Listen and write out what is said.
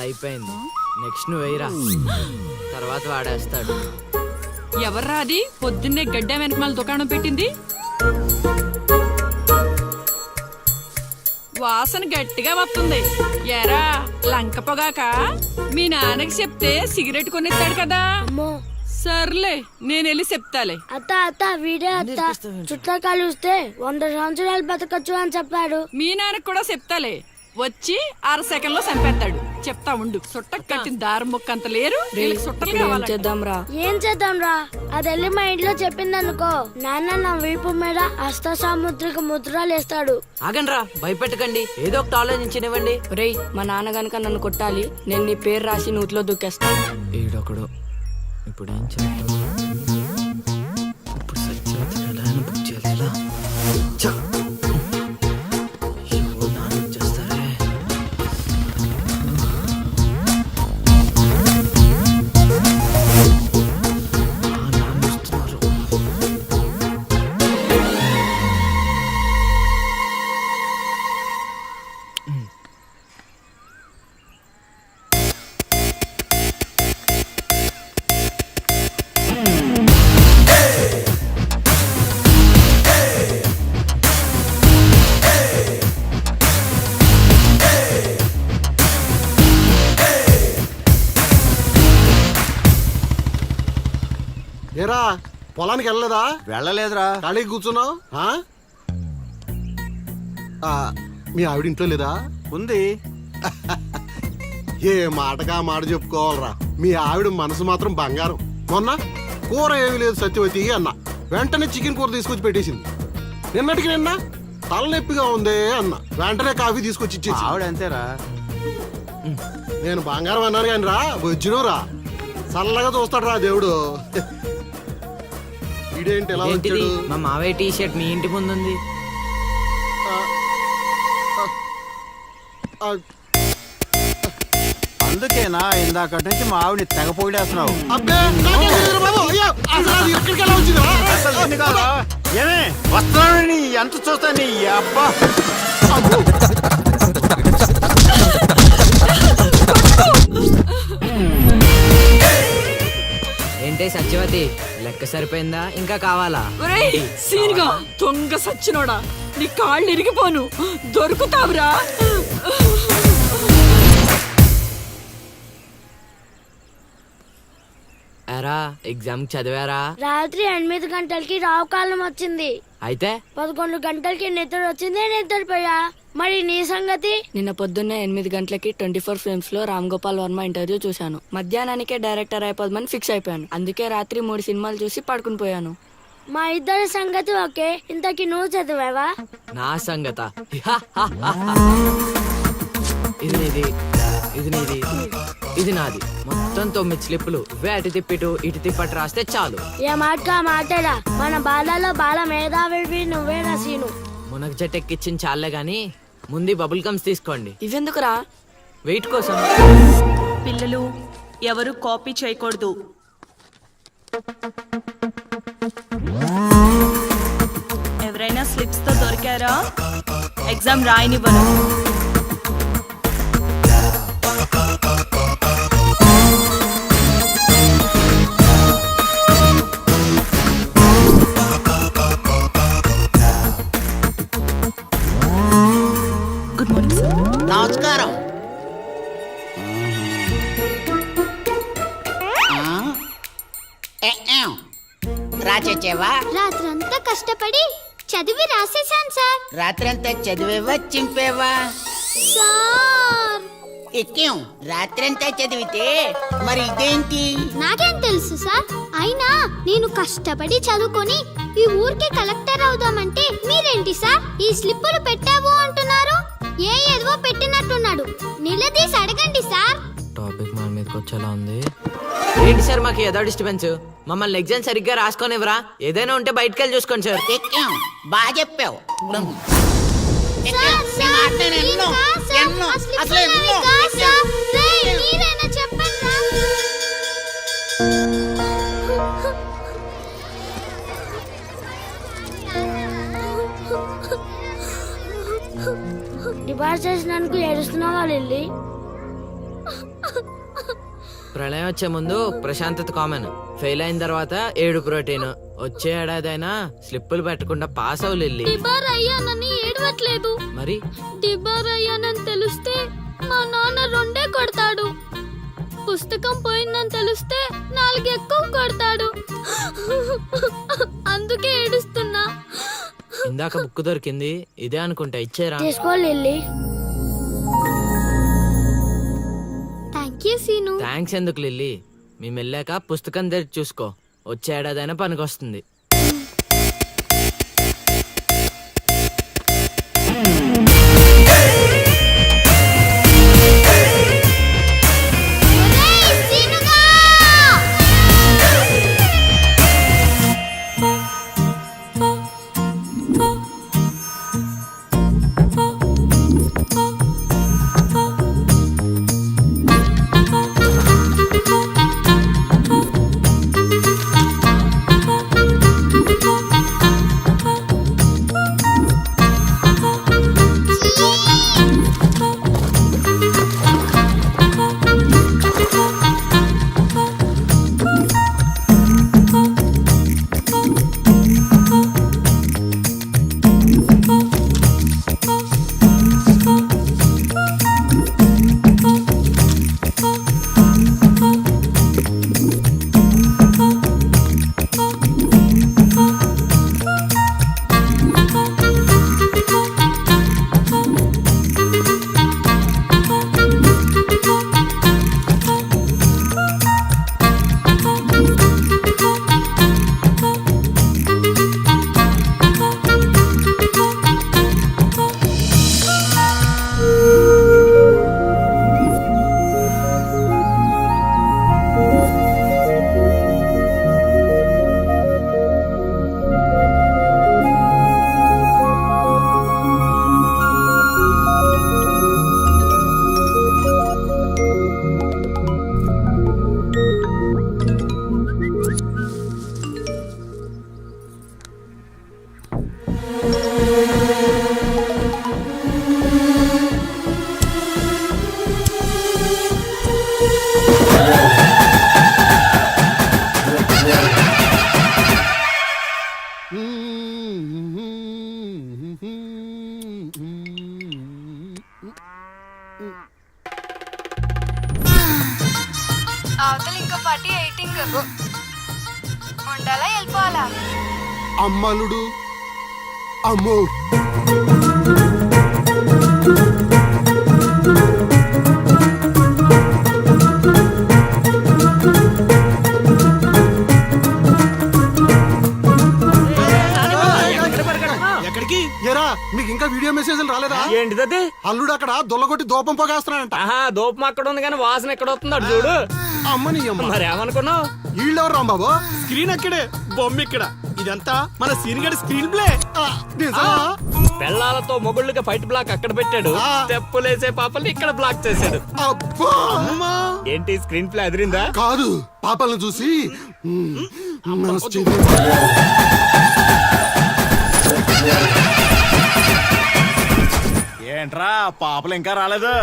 అయిపోయింది. నెక్స్ట్ నువ్వు వేయరా, తర్వాత వాడేస్తాడు. ఎవర్రా అది పొద్దున్నే గడ్డ వెనకమాల దుకాణం పెట్టింది? వాసన గట్టిగా వస్తుంది. ఎరా లంక పొగాక? మీ నాన్నకి చెప్తే సిగరెట్ కొనిస్తాడు కదా. సర్లే నేను వెళ్ళి చెప్తాలే. అత్త అత్త వీడే అత్త చుట్టాలు చూస్తే 100 సంవత్సరాలు బతకచ్చు అని చెప్పాడు. మీ నాన్నకి కూడా చెప్తాలే, వచ్చి 6 సెకండ్లో చంపేస్తాడు. చెప్తా ఉండు. సుట్టకు కట్టిన దారం ముక్క అంత లేరు, సుట్టలు కావాలి. ఏం చేద్దాం రా? అది వెళ్ళి మా ఇంట్లో చెప్పిందనుకో, నాన్న నా వీపు మీద హస్త సాముద్రిక ముద్రలు వేస్తాడు. ఆగండ్రా, భయపెట్టకండి, ఏదో ఒకటి ఆలోచించనివ్వండి. రేయ్, మా నాన్న గనక నన్ను కొట్టాలి, నేను నీ పేరు రాసి నూతిలో దూకేస్తాను. ఈడొకడు. ఇప్పుడు ఏం చేద్దాం? ఇప్పుడు సత్యవతి ఎలా బుక్ చేయాలి? ఏరా పొలానికి వెళ్ళలేదా? వెళ్ళలేదురా. ఖాళీకి కూర్చున్నావు? మీ ఆవిడ ఇంట్లో లేదా? ఉంది. ఏ మాటగా మాట చెప్పుకోవాలరా, మీ ఆవిడ మనసు మాత్రం బంగారం. మొన్న కూర ఏమీ లేదు సత్యవతి అన్న, వెంటనే చికెన్ కూర తీసుకొచ్చి పెట్టేసింది. నిన్నటికి నిన్న తలనొప్పిగా ఉంది అన్న, వెంటనే కాఫీ తీసుకొచ్చి ఇచ్చేసి. ఆవిడ అంతేరా. నేను బంగారం అన్నాను కానీ రా వచ్చిన రా, చల్లగా చూస్తాడు రా దేవుడు. ఇదేంటి ఎలా వచ్చాడు? మా మావయ్య టీ షర్ట్ మీ ఇంటి ముందు ఉంది. అందుకేనా ఇందాక నుంచి మా ఆవిడని తెగ పొగిడేస్తున్నావు? ఏమే వస్తున్నాను, ఎంత చూస్తా నీ అబ్బా. ఏంటే సత్యవతి, లెక్క సరిపోయిందా? ఇంకా కావాలా? సీన్గా దొంగ సచ్చినోడా, నీ కాళ్ళు ఇరిగిపోను, దొరుకుతావురా. ఎరా ఎగ్జామ్ చదివారా? రాత్రి 8 గంటలకి రావు కాలం వచ్చింది. అయితే 11 గంటలకి నిద్ర వచ్చింది, నిద్రపోయా. మరి నీ సంగతి? నిన్న పొద్దున్నే 8 గంటలకి 24 ఫ్రేమ్స్ లో రామ్ గోపాల్ వర్మ ఇంటర్వ్యూ చూశాను. మధ్యాహ్నానికే డైరెక్టర్ అయిపోదామని ఫిక్స్ అయిపోయాను. అందుకే రాత్రి 3 సినిమాలు చూసి పడుకుని పోయాను. మా ఇద్దరి సంగతి ఓకే. ఇంతకి నువ్వు చదివావా? నా సంగత ఇది నీది, ఇది నీది, ఇది నాది. మొత్తం 9 స్లిప్పులు. అటు తిప్పిటు ఇటు తిప్పటి రాస్తే చాలు. ఏ మాట మాటరా, మన బాలలో బాల మేధావి నువ్వే నసీను. మునగ చెట్టు ఎక్కిచ్చిన చాలే గాని ముందు బబుల్ గమ్స్ తీసుకోండి. ఇవెందుకురా? వెయిట్ కోసం. పిల్లలు ఎవరు కాపీ చేయకూడదు. ఎవరైనా స్లిప్స్ తో దొరికారా? ఎగ్జామ్ రాయనివ్వను. Good morning sir. నమస్కారం. రాచేవా? రాత్రంతా కష్టపడి చదివి రాసేసాను సార్. రాత్రంతా చదివేవా చింపేవా? సార్ ఎక్కేం రాత్రంతా చదివితే మరి ఇదేంటి? నాకేం తెలుసు సార్. అయినా నేను కష్టపడి చదువుకొని ఈ ఊరికి కలెక్టర్ అవుదామంటే మీరేంటి సార్ ఈ స్లిప్పులు పెట్టావు అంటున్నారు? ఏదో పెట్టినట్టున్నాడు. నిలదీసి అడగండి సార్. టాపిక్ మన మీదకి వచ్చేలా ఉంది. ఏంటి సార్ మాకు ఏదో డిస్టర్బెన్స్? మమ్మల్ని ఎగ్జామ్ సరిగ్గా రాసుకొనివ్వరా? ఏదైనా ఉంటే బయటకు వెళ్ళి చూసుకోండి సార్. ఎక్కేం బాగా చెప్పావు. డిపార్ట్ చేసినందుకు ఏడుస్తున్నావా లిల్లీ? ప్రళయం వచ్చే ముందు ప్రశాంతత కామన్, ఫెయిల్ అయిన తర్వాత 7 ప్రోటీన్. వచ్చే ఏడాదైనా స్లిప్పులు పెట్టకుండా పాస్ అవ్వు లిల్లీ. డిబార్ అయ్యానని ఏడవట్లేదు. మరి డిబార్ అయ్యానని తెలిస్తే మా నాన్న 2 కొడతాడు. పుస్తకం పోయిందని తెలిస్తే 4 ఎక్కువ కొడతాడు. అందుకే ఏడుస్తున్నా. ఇందాక బుక్ దొరికింది, ఇదే అనుకుంటా, ఇచ్చేరా. తీసుకో Lilly. Thank you Seenu. Thanks ఎందుకు లిల్లీ, మేము వెళ్ళాక పుస్తకం తెరిచి చూసుకో, వచ్చే ఏడాదైనా పనికొస్తుంది. ఒరేయ్ సీనుగా! అవతల ఇంకో పార్టీ 8 ఉండాలా వెళ్ళిపోవాలా? అమ్మలుడు అమ్మో. ఎక్కడికి? ఏరా మీకు ఇంకా వీడియో మెసేజ్లు రాలేదా? ఏంటిది? అల్లుడు అక్కడ దొల్లగొట్టి దూపం పోగేస్తున్నాడంట. ఆహా, దూపం అక్కడ ఉంది కానీ వాసన ఎక్కడ వస్తుంది అటు చూడు. అమ్మని అమ్మ, మరి ఏమనుకున్నావు? వీళ్ళెవరు రాంబాబు? స్క్రీన్ అక్కడే, బొమ్మ ఇక్కడ. ఇదంతా మన సీన్ గడి స్క్రీన్ ప్లే. నిజమా? పెళ్ళాలతో మొగుళ్ళుగా ఫైట్ బ్లాక్ అక్కడ పెట్టాడు, తెప్పులేసే పాపల్ని ఇక్కడ బ్లాక్ చేశాడు. అబ్బా! ఏంటి స్క్రీన్ ప్లే అదిరిందా? కాదు, పాపలను చూసి మనసు చెంది- ఏంట్రా పాపలు ఇంకా రాలేదు?